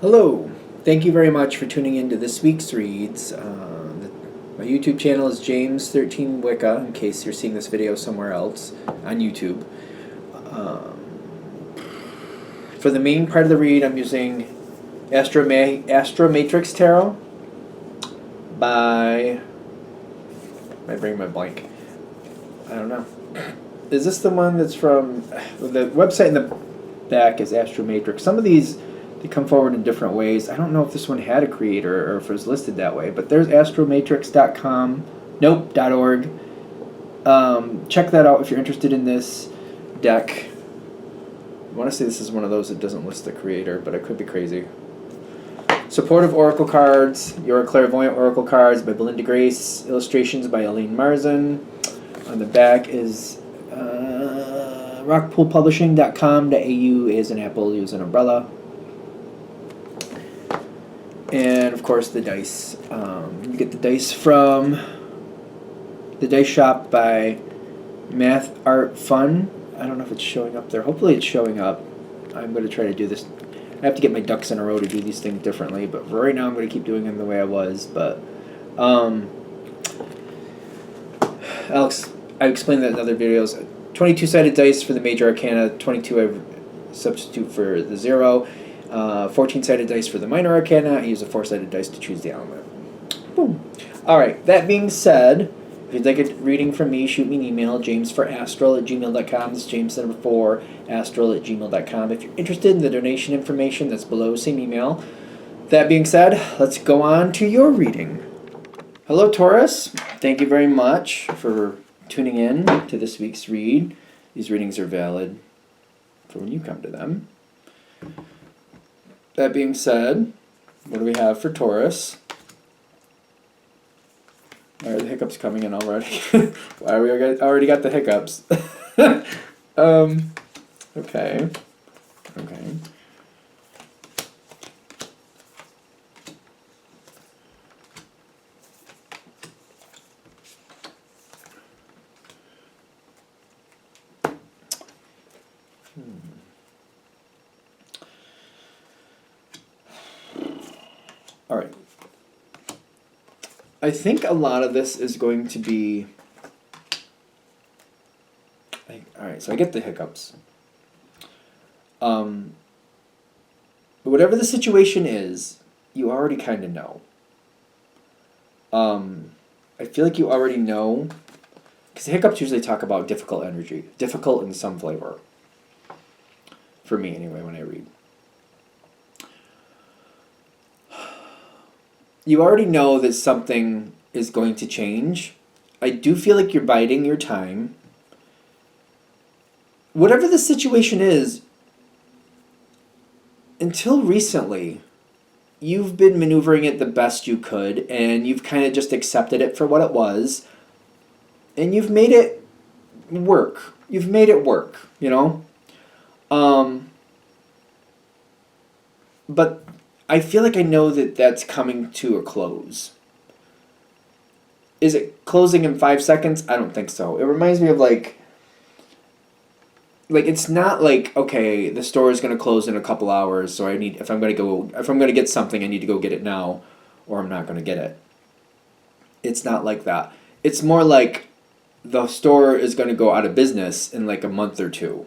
Hello, thank you very much for tuning in to this week's reads. My YouTube channel is James13 Wicca, in case you're seeing this video somewhere else on YouTube. For the main part of the read, I'm using Astromatrix Tarot by... I bring my blank. I don't know. Is this the one that's from... The website in the back is Astromatrix. Some of these... They come forward in different ways. I don't know if this one had a creator or if it was listed that way, but there's astromatrix.com. Nope, .org. Check that out if you're interested in this deck. I want to say this is one of those that doesn't list the creator, but I could be crazy. Supportive Oracle Cards. Your Clairvoyant Oracle Cards by Belinda Grace. Illustrations by Elaine Marzin. On the back is rockpoolpublishing.com. The AU is an apple, use an umbrella. And of course the dice. You get the dice from the Dice Shop by Math Art Fun. I don't know if it's showing up there. Hopefully it's showing up. I'm going to try to do this. I have to get my ducks in a row to do these things differently, but for right now I'm going to keep doing them the way I was. But Alex, I explained that in other videos. 22-sided dice for the major arcana. 22 I substitute for the 0. 14-sided dice for the minor arcana. I use a 4-sided dice to choose the element. Boom. Alright, that being said, if you'd like a reading from me, shoot me an email, jamesforastral@gmail.com. This is James number 4, astral@gmail.com. If you're interested in the donation information, that's below, same email. That being said, let's go on to your reading. Hello, Taurus. Thank you very much for tuning in to this week's read. These readings are valid for when you come to them. That being said, what do we have for Taurus? Why are the hiccups coming in already? Why are we already got the hiccups? Okay. Okay. All right. I think a lot of this is going to be... Alright, so I get the hiccups. But whatever the situation is, you already kind of know. I feel like you already know, because the hiccups usually talk about difficult energy. Difficult in some flavor. For me, anyway, when I read. You already know that something is going to change. I do feel like you're biding your time. Whatever the situation is, until recently, you've been maneuvering it the best you could, and you've kind of just accepted it for what it was, and you've made it work. You've made it work, you know? But I feel like I know that that's coming to a close. Is it closing in 5 seconds? I don't think so. It reminds me of like it's not like, okay, the store is going to close in a couple hours, so if I'm going to get something, I need to go get it now, or I'm not going to get it. It's not like that. It's more like the store is going to go out of business in like a month or two.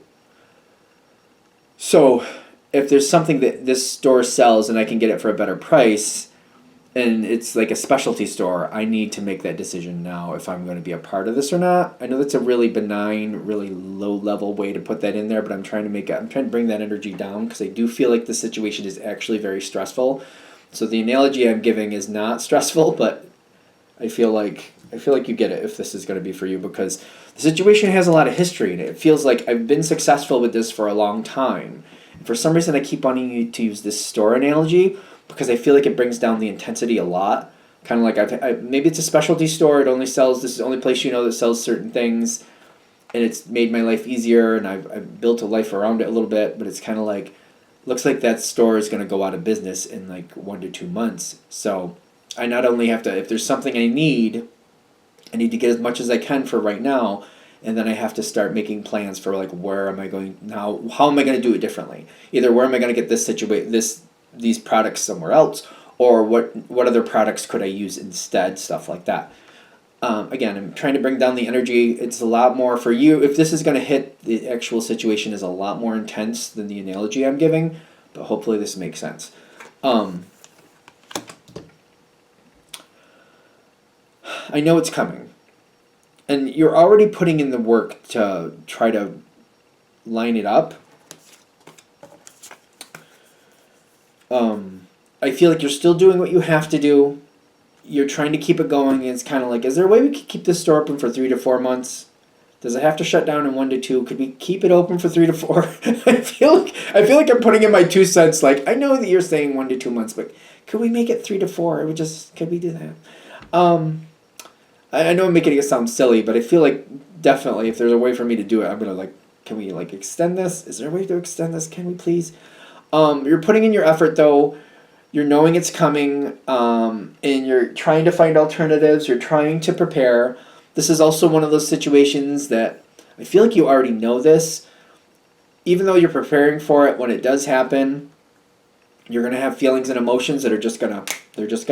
So if there's something that this store sells and I can get it for a better price, and it's like a specialty store, I need to make that decision now if I'm going to be a part of this or not. I know that's a really benign, really low-level way to put that in there, but I'm trying to bring that energy down because I do feel like the situation is actually very stressful. So the analogy I'm giving is not stressful, but I feel like you get it if this is going to be for you, because the situation has a lot of history in it. It feels like I've been successful with this for a long time. And for some reason, I keep wanting to use this store analogy, because I feel like it brings down the intensity a lot. Kind of like maybe it's a specialty store. It only sells, this is the only place you know that sells certain things, and it's made my life easier, and I've built a life around it a little bit. But it's kind of like, looks like that store is going to go out of business in like 1 to 2 months. So I not only have to, if there's something I need to get as much as I can for right now, and then I have to start making plans for like, where am I going now? How am I going to do it differently? Either where am I going to get this these products somewhere else, or what other products could I use instead, stuff like that. Again, I'm trying to bring down the energy. It's a lot more for you. If this is going to hit, the actual situation is a lot more intense than the analogy I'm giving, but hopefully this makes sense. I know it's coming. And you're already putting in the work to try to line it up. I feel like you're still doing what you have to do. You're trying to keep it going. It's kind of like, is there a way we could keep this store open for 3 to 4 months? Does it have to shut down in 1 to 2? Could we keep it open for 3 to 4? I feel like I'm putting in my 2 cents. Like, I know that you're saying 1 to 2 months, but could we make it 3 to 4? Could we do that? I know I'm making it sound silly, but I feel like definitely if there's a way for me to do it, I'm gonna can we extend this? Is there a way to extend this? Can we please? You're putting in your effort though. You're knowing it's coming, and you're trying to find alternatives. You're trying to prepare. This is also one of those situations that I feel like you already know this. Even though you're preparing for it, when it does happen, you're gonna have feelings and emotions that are just gonna happen. They're just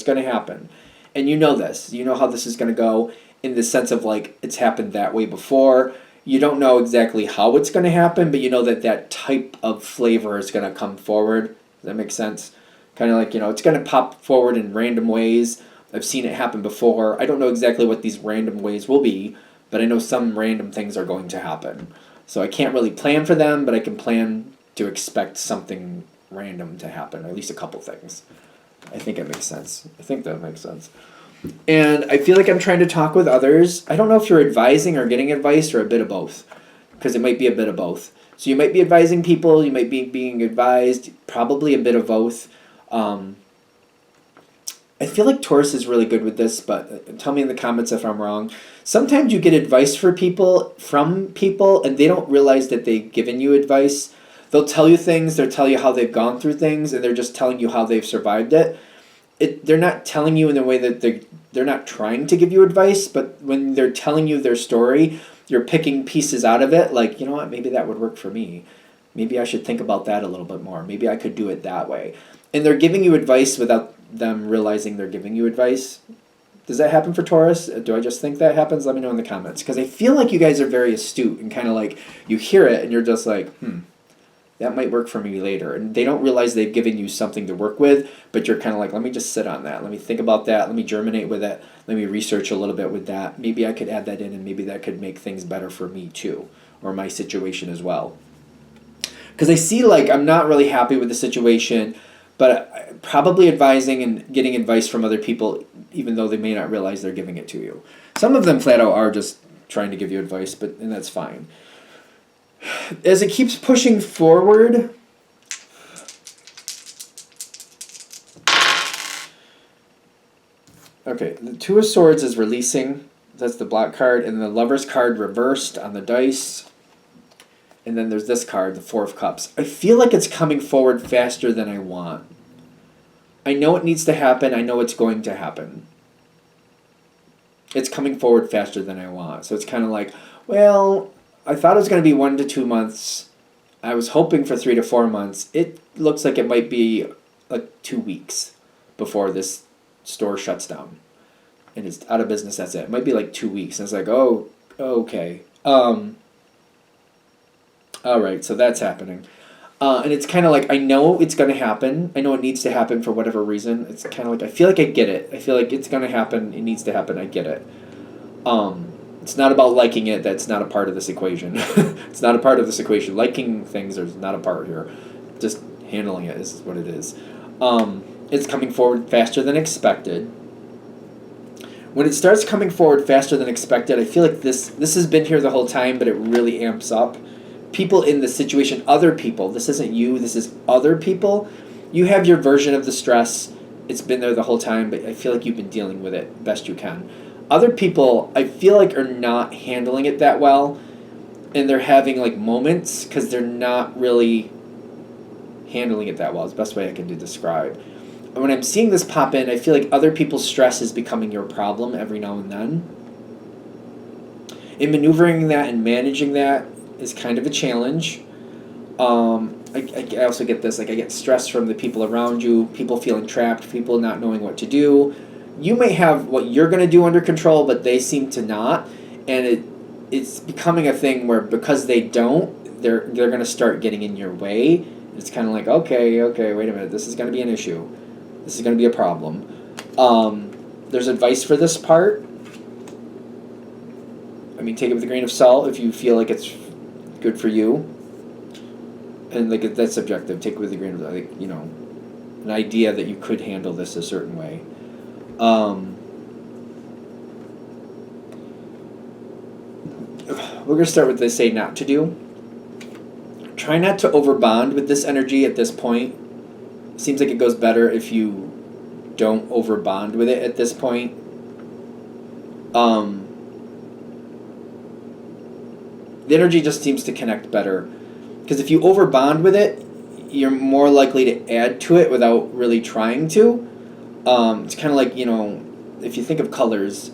gonna happen. And you know this. You know how this is going to go in the sense of it's happened that way before. You don't know exactly how it's going to happen, but you know that type of flavor is going to come forward. Does that make sense? Kind of it's going to pop forward in random ways. I've seen it happen before. I don't know exactly what these random ways will be, but I know some random things are going to happen. So I can't really plan for them, but I can plan to expect something random to happen, or at least a couple things. I think it makes sense. I think that makes sense. And I feel like I'm trying to talk with others. I don't know if you're advising or getting advice or a bit of both, because it might be a bit of both. So you might be advising people, you might be being advised, probably a bit of both. I feel like Taurus is really good with this, but tell me in the comments if I'm wrong. Sometimes you get advice from people, and they don't realize that they've given you advice. They'll tell you things, they'll tell you how they've gone through things, and they're just telling you how they've survived it. They're not telling you in the way that they're not trying to give you advice, but when they're telling you their story, you're picking pieces out of it, like, you know what, maybe that would work for me. Maybe I should think about that a little bit more. Maybe I could do it that way. And they're giving you advice without them realizing they're giving you advice. Does that happen for Taurus? Do I just think that happens? Let me know in the comments. Because I feel like you guys are very astute and kind of you hear it and you're just like, that might work for me later. And they don't realize they've given you something to work with, but you're kind of let me just sit on that. Let me think about that. Let me germinate with it. Let me research a little bit with that. Maybe I could add that in, and maybe that could make things better for me too, or my situation as well. Because I see I'm not really happy with the situation, but probably advising and getting advice from other people, even though they may not realize they're giving it to you. Some of them flat out are just trying to give you advice, and that's fine. As it keeps pushing forward, okay, the Two of Swords is releasing. That's the black card, and the Lover's card reversed on the dice. And then there's this card, the Four of Cups. I feel like it's coming forward faster than I want. I know it needs to happen. I know it's going to happen. It's coming forward faster than I want. So it's kind of well, I thought it was going to be 1 to 2 months. I was hoping for 3 to 4 months. It looks like it might be 2 weeks before this store shuts down and it's out of business. That's it. It might be 2 weeks. And it's oh, okay. All right, so that's happening. And it's kind of I know it's going to happen. I know it needs to happen for whatever reason. It's kind of I feel like I get it. I feel like it's going to happen. It needs to happen. I get it. It's not about liking it. That's not a part of this equation. It's not a part of this equation. Liking things is not a part here. Just handling it is what it is. It's coming forward faster than expected. When it starts coming forward faster than expected, I feel like this has been here the whole time, but it really amps up. People in the situation, other people, this isn't you, this is other people. You have your version of the stress. It's been there the whole time, but I feel like you've been dealing with it best you can. Other people, I feel are not handling it that well, and they're having moments because they're not really handling it that well. It's the best way I can describe. And when I'm seeing this pop in, I feel other people's stress is becoming your problem every now and then. And maneuvering that and managing that is kind of a challenge. I also get this, like I get stress from the people around you, people feeling trapped, people not knowing what to do. You may have what you're going to do under control, but they seem to not, and it's becoming a thing where because they don't, they're going to start getting in your way. It's kind of like, okay, wait a minute, this is going to be an issue. This is going to be a problem. There's advice for this part. I mean, take it with a grain of salt if you feel like it's good for you. And like that's subjective. Take it with a grain of like an idea that you could handle this a certain way. We're gonna start with they say not to do. Try not to overbond with this energy at this point. Seems like it goes better if you don't overbond with it at this point. The energy just seems to connect better. Because if you overbond with it, you're more likely to add to it without really trying to. It's kind of like, if you think of colors,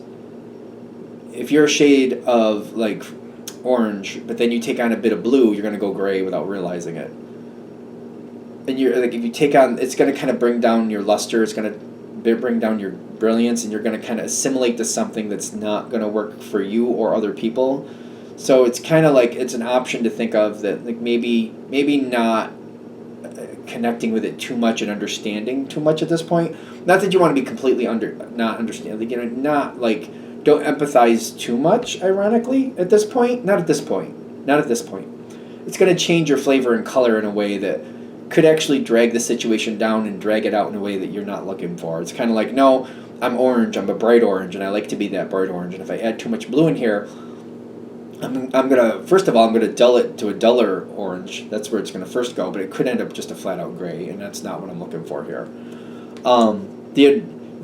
if you're a shade of like orange, but then you take on a bit of blue, you're going to go gray without realizing it. And you're like, if you take on, it's going to kind of bring down your luster, it's going to bring down your brilliance, and you're going to kind of assimilate to something that's not going to work for you or other people. So it's kind of like it's an option to think of that, like maybe not connecting with it too much and understanding too much at this point. Not that you want to be completely not understand, like, not like don't empathize too much. Ironically, at this point, not at this point. It's going to change your flavor and color in a way that could actually drag the situation down and drag it out in a way that you're not looking for. It's kind of like, no, I'm orange. I'm a bright orange, and I like to be that bright orange. And if I add too much blue in here, I'm gonna dull it to a duller orange. That's where it's gonna first go, but it could end up just a flat out gray, and that's not what I'm looking for here.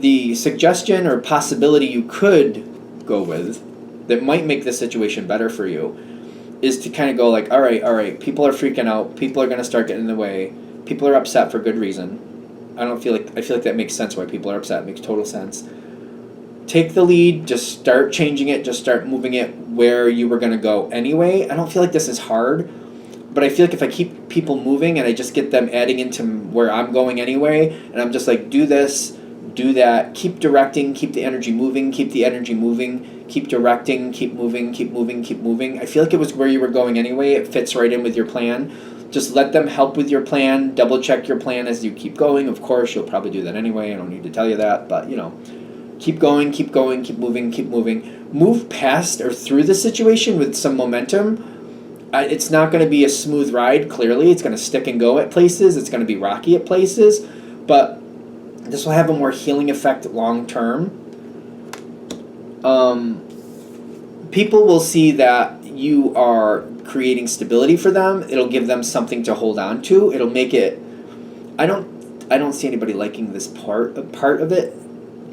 The suggestion or possibility you could go with that might make the situation better for you is to kind of go like, all right, people are freaking out. People are gonna start getting in the way. People are upset for good reason. I feel like that makes sense why people are upset. It makes total sense. Take the lead, just start changing it, just start moving it where you were going to go anyway. I don't feel like this is hard, but I feel like if I keep people moving and I just get them adding into where I'm going anyway, and I'm just like, do this, do that, keep directing, keep the energy moving, keep directing, keep moving. I feel like it was where you were going anyway. It fits right in with your plan. Just let them help with your plan, double check your plan as you keep going. Of course, you'll probably do that anyway. I don't need to tell you that, but keep going, keep moving. Move past or through the situation with some momentum. It's not going to be a smooth ride, clearly. It's going to stick and go at places. It's going to be rocky at places. But this will have a more healing effect long term. People will see that you are creating stability for them. It'll give them something to hold on to. It'll make it... I don't see anybody liking this part of it.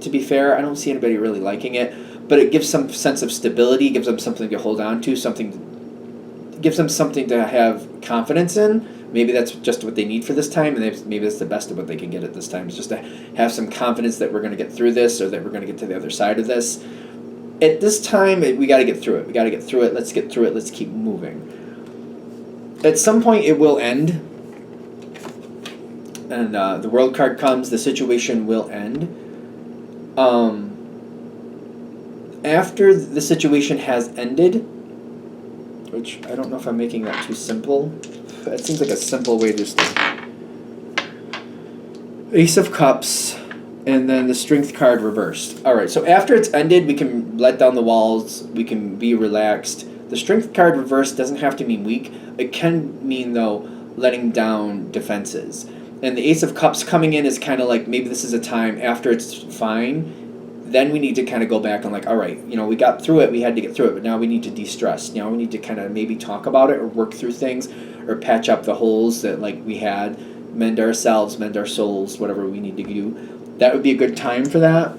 To be fair, I don't see anybody really liking it, but it gives some sense of stability, gives them something to hold on to, gives them something to have confidence in. Maybe that's just what they need for this time, and maybe that's the best of what they can get at this time, is just to have some confidence that we're going to get through this, or that we're going to get to the other side of this. At this time, we got to get through it. Let's get through it. Let's keep moving. At some point, it will end, and the world card comes. The situation will end. After the situation has ended, which I don't know if I'm making that too simple. That seems like a simple way to just... Ace of Cups, and then the Strength card reversed. Alright, so after it's ended, we can let down the walls, we can be relaxed. The Strength card reversed doesn't have to mean weak. It can mean, though, letting down defenses. And the Ace of Cups coming in is kind of like, maybe this is a time after it's fine, then we need to kind of go back and like, all right, we got through it, we had to get through it, but now we need to de-stress. Now we need to kind of maybe talk about it or work through things or patch up the holes that like we had, mend ourselves, mend our souls, whatever we need to do. That would be a good time for that.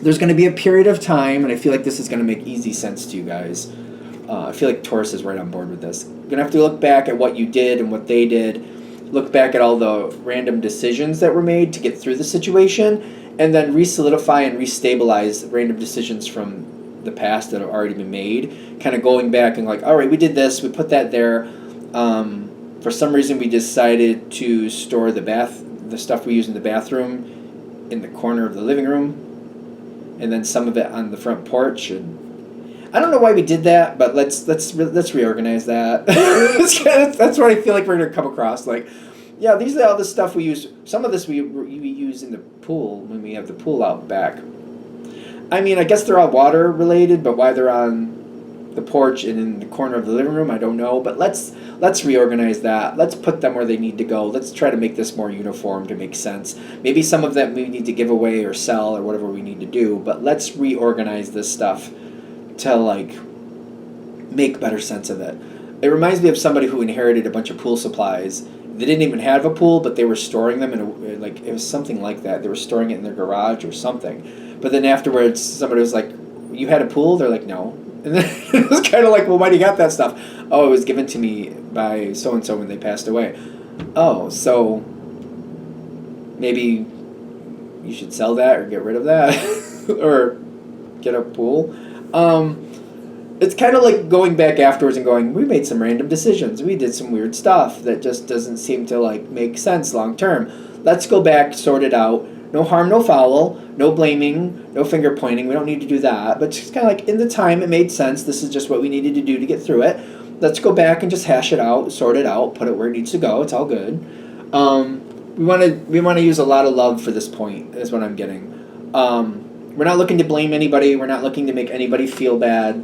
There's going to be a period of time, and I feel like this is going to make easy sense to you guys. I feel like Taurus is right on board with this. You're going to have to look back at what you did and what they did, look back at all the random decisions that were made to get through the situation, and then re-solidify and re-stabilize random decisions from the past that have already been made. Kind of going back and like, all right, we did this, we put that there. For some reason, we decided to store the stuff we use in the bathroom in the corner of the living room, and then some of it on the front porch. And I don't know why we did that, but let's reorganize that. That's what I feel like we're gonna come across. Like, yeah, these are all the stuff we use. Some of this we use in the pool when we have the pool out back. I mean, I guess they're all water related, but why they're on the porch and in the corner of the living room, I don't know. But let's reorganize that. Let's put them where they need to go. Let's try to make this more uniform to make sense. Maybe some of them we need to give away or sell or whatever we need to do, but let's reorganize this stuff to like make better sense of it. It reminds me of somebody who inherited a bunch of pool supplies. They didn't even have a pool, but they were storing them like it was something like that. They were storing it in their garage or something. But then afterwards, somebody was like, "You had a pool?" They're like, "No." And then it was kind of like, "Well, why do you got that stuff?" "Oh, it was given to me by so-and-so when they passed away." "Oh, so maybe you should sell that or get rid of that or get a pool." It's kind of like going back afterwards and going, "We made some random decisions. We did some weird stuff that just doesn't seem to like make sense long term. Let's go back, sort it out. No harm, no foul, no blaming, no finger pointing. We don't need to do that. But just kind of like in the time it made sense. This is just what we needed to do to get through it. Let's go back and just hash it out, sort it out, put it where it needs to go. It's all good." We want to use a lot of love for this point. Is what I'm getting. We're not looking to blame anybody. We're not looking to make anybody feel bad.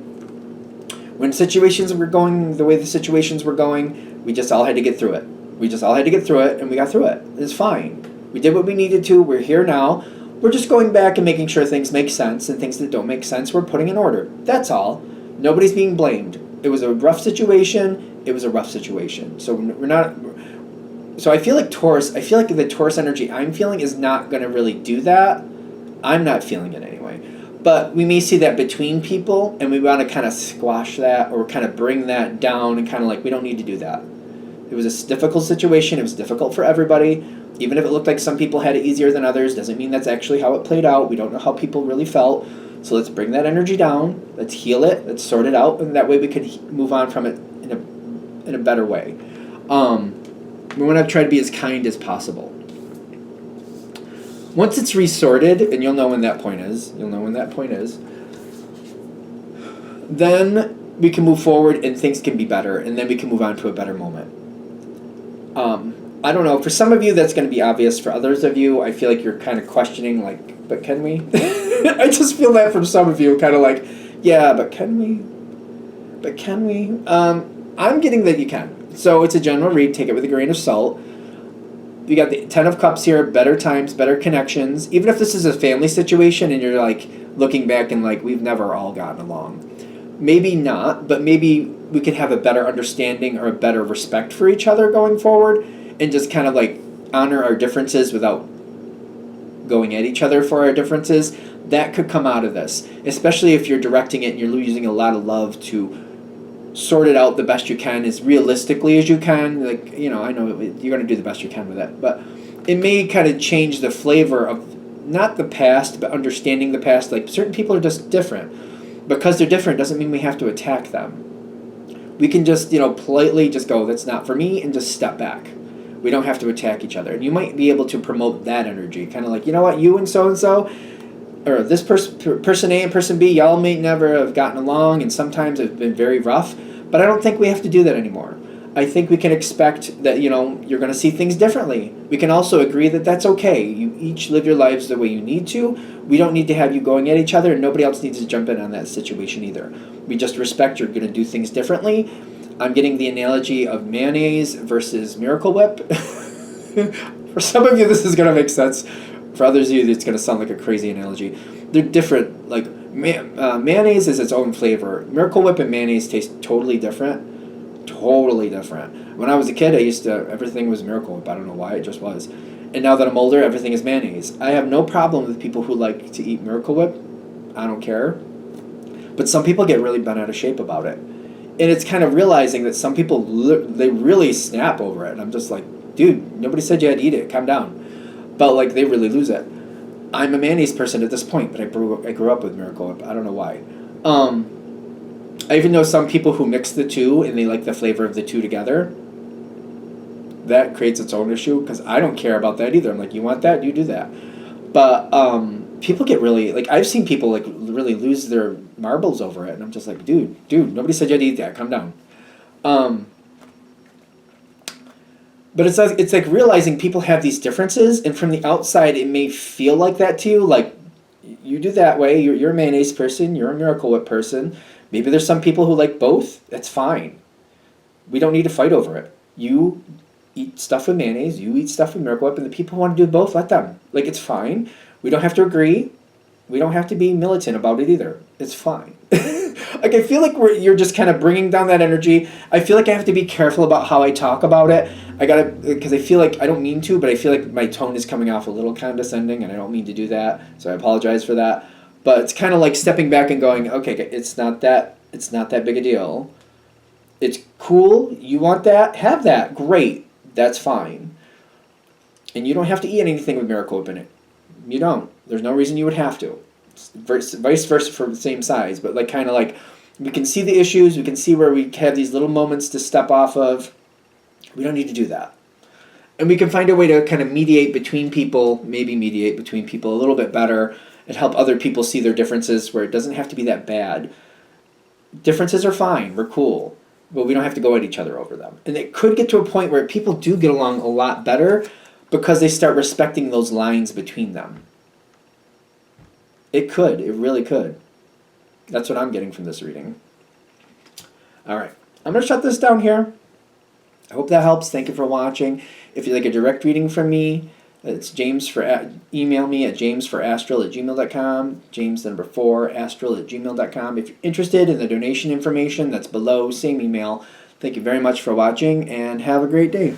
When situations were going the way the situations were going, we just all had to get through it. We just all had to get through it, and we got through it. It's fine. We did what we needed to. We're here now. We're just going back and making sure things make sense, and things that don't make sense, we're putting in order. That's all. Nobody's being blamed. It was a rough situation. It was a rough situation. So we're not... So I feel like Taurus... I feel like the Taurus energy I'm feeling is not going to really do that. I'm not feeling it anyway. But we may see that between people, and we want to kind of squash that or kind of bring that down and kind of like, we don't need to do that. It was a difficult situation. It was difficult for everybody. Even if it looked like some people had it easier than others, doesn't mean that's actually how it played out. We don't know how people really felt. So let's bring that energy down. Let's heal it. Let's sort it out. And that way we could move on from it in a better way. We want to try to be as kind as possible. Once it's resorted, and you'll know when that point is, then we can move forward and things can be better, and then we can move on to a better moment. I don't know, for some of you that's going to be obvious. For others of you, I feel like you're kind of questioning, like, but can we? I just feel that from some of you, kind of like, yeah, but can we? But can we? I'm getting that you can. So it's a general read, take it with a grain of salt. You got the 10 of Cups here, better times, better connections. Even if this is a family situation and you're like looking back and like, we've never all gotten along. Maybe not, but maybe we could have a better understanding or a better respect for each other going forward and just kind of like honor our differences without going at each other for our differences. That could come out of this, especially if you're directing it and you're using a lot of love to sort it out the best you can, as realistically as you can. Like, you know, I know you're going to do the best you can with it, but it may kind of change the flavor of not the past, but understanding the past. Like, certain people are just different. Because they're different doesn't mean we have to attack them. We can just, politely just go, that's not for me, and just step back. We don't have to attack each other. And you might be able to promote that energy. Kind of like, you know what, you and so-and-so, or this person A and person B, y'all may never have gotten along, and sometimes it's been very rough, but I don't think we have to do that anymore. I think we can expect that, you're going to see things differently. We can also agree that that's okay. You each live your lives the way you need to. We don't need to have you going at each other, and nobody else needs to jump in on that situation either. We just respect you're going to do things differently. I'm getting the analogy of mayonnaise versus Miracle Whip. For some of you, this is going to make sense. For others of you, it's going to sound like a crazy analogy. They're different. Like, mayonnaise is its own flavor. Miracle Whip and mayonnaise taste totally different. Totally different. When I was a kid, everything was Miracle Whip. I don't know why, it just was. And now that I'm older, everything is mayonnaise. I have no problem with people who like to eat Miracle Whip. I don't care. But some people get really bent out of shape about it. And it's kind of realizing that some people, they really snap over it. And I'm just like, dude, nobody said you had to eat it. Calm down. But like, they really lose it. I'm a mayonnaise person at this point, but I grew up with Miracle Whip. I don't know why. I even know some people who mix the two and they like the flavor of the two together. that creates its own issue because I don't care about that either. I'm like, you want that, you do that. But people get really, like, I've seen people like really lose their marbles over it, and I'm just like, dude, nobody said you had to eat that. Calm down. But it's like realizing people have these differences, and from the outside, it may feel like that to you. Like, you do that way. You're a mayonnaise person. You're a Miracle Whip person. Maybe there's some people who like both. That's fine. We don't need to fight over it. You eat stuff with mayonnaise. You eat stuff with Miracle Whip, and the people who want to do both, let them. Like, it's fine. We don't have to agree. We don't have to be militant about it either. It's fine. Like, I feel like you're just kind of bringing down that energy. I feel like I have to be careful about how I talk about it. Because I feel like, I don't mean to, but I feel like my tone is coming off a little condescending, and I don't mean to do that, so I apologize for that. But it's kind of like stepping back and going, okay, it's not that big a deal. It's cool. You want that? Have that. Great. That's fine. And you don't have to eat anything with Miracle Whip in it. You don't. There's no reason you would have to. It's vice versa for the same size, but like kind of like we can see the issues. We can see where we have these little moments to step off of. We don't need to do that. And we can find a way to kind of mediate between people a little bit better and help other people see their differences where it doesn't have to be that bad. Differences are fine. We're cool. But we don't have to go at each other over them. And it could get to a point where people do get along a lot better because they start respecting those lines between them. It could. It really could. That's what I'm getting from this reading. All right. I'm going to shut this down here. I hope that helps. Thank you for watching. If you'd like a direct reading from me, it's email me at jamesforastral@gmail.com, james4astral@gmail.com. If you're interested in the donation information, that's below, same email. Thank you very much for watching, and have a great day.